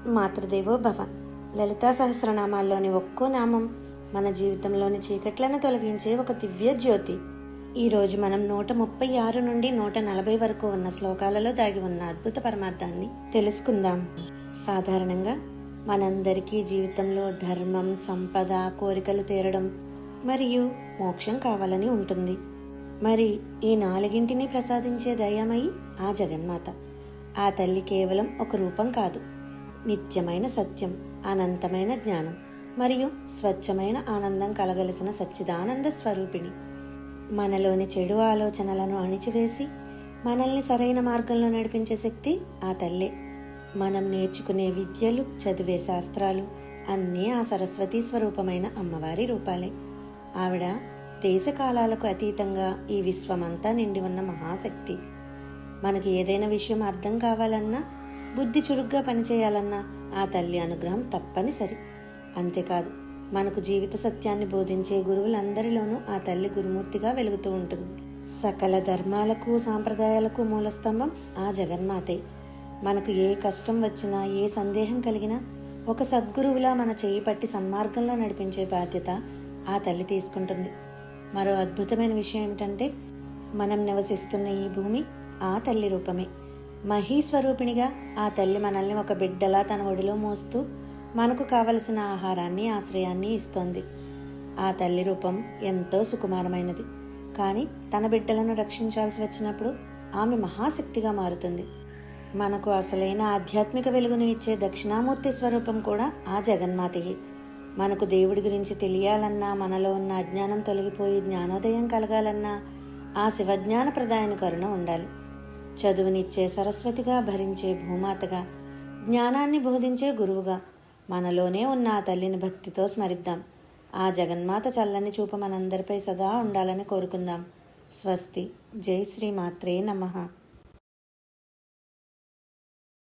మాతృదేవో భవ. లలితా సహస్రనామాల్లోని ఒక్కో నామం మన జీవితంలోని చీకట్లను తొలగించే ఒక దివ్య జ్యోతి. ఈరోజు మనం 136 నుండి 140 వరకు ఉన్న శ్లోకాలలో దాగి ఉన్న అద్భుత పరమార్థాన్ని తెలుసుకుందాం. సాధారణంగా మనందరికీ జీవితంలో ధర్మం, సంపద, కోరికలు తీరడం మరియు మోక్షం కావాలని ఉంటుంది. మరి ఈ నాలుగింటిని ప్రసాదించే దయామయి ఆ జగన్మాత. ఆ తల్లి కేవలం ఒక రూపం కాదు, నిత్యమైన సత్యం, అనంతమైన జ్ఞానం మరియు స్వచ్ఛమైన ఆనందం కలగలిసిన సచ్చిదానంద స్వరూపిణి. మనలోని చెడు ఆలోచనలను అణిచివేసి మనల్ని సరైన మార్గంలో నడిపించే శక్తి ఆ తల్లే. మనం నేర్చుకునే విద్యలు, చదివే శాస్త్రాలు అన్నీ ఆ సరస్వతీ స్వరూపమైన అమ్మవారి రూపాలే. ఆవిడ దేశకాలాలకు అతీతంగా ఈ విశ్వమంతా నిండి ఉన్న మహాశక్తి. మనకు ఏదైనా విషయం అర్థం కావాలన్నా, బుద్ధి చురుగ్గా పనిచేయాలన్నా ఆ తల్లి అనుగ్రహం తప్పనిసరి. అంతేకాదు, మనకు జీవిత సత్యాన్ని బోధించే గురువులందరిలోనూ ఆ తల్లి గురుమూర్తిగా వెలుగుతూ ఉంటుంది. సకల ధర్మాలకు, సాంప్రదాయాలకు మూలస్తంభం ఆ జగన్మాతే. మనకు ఏ కష్టం వచ్చినా, ఏ సందేహం కలిగినా ఒక సద్గురువులా మన చేయి పట్టి సన్మార్గంలో నడిపించే బాధ్యత ఆ తల్లి తీసుకుంటుంది. మరో అద్భుతమైన విషయం ఏమిటంటే, మనం నివసిస్తున్న ఈ భూమి ఆ తల్లి రూపమే. మహీస్వరూపిణిగా ఆ తల్లి మనల్ని ఒక బిడ్డలా తన ఒడిలో మోస్తూ మనకు కావలసిన ఆహారాన్ని, ఆశ్రయాన్ని ఇస్తోంది. ఆ తల్లి రూపం ఎంతో సుకుమారమైనది. కానీ తన బిడ్డలను రక్షించాల్సి వచ్చినప్పుడు ఆమె మహాశక్తిగా మారుతుంది. మనకు అసలైన ఆధ్యాత్మిక వెలుగును ఇచ్చే దక్షిణామూర్తి స్వరూపం కూడా ఆ జగన్మాతయే. మనకు దేవుడి గురించి తెలియాలన్నా, మనలో ఉన్న అజ్ఞానం తొలగిపోయి జ్ఞానోదయం కలగాలన్నా ఆ శివజ్ఞాన ప్రదాయన కరుణ ఉండాలి. చదువునిచ్చే సరస్వతిగా, భరించే భూమాతగా, జ్ఞానాన్ని బోధించే గురువుగా మనలోనే ఉన్న ఆ తల్లిని భక్తితో స్మరిద్దాం. ఆ జగన్మాత చల్లని చూపు మనందరిపై సదా ఉండాలని కోరుకుందాం. స్వస్తి. జై శ్రీ మాత్రే నమః.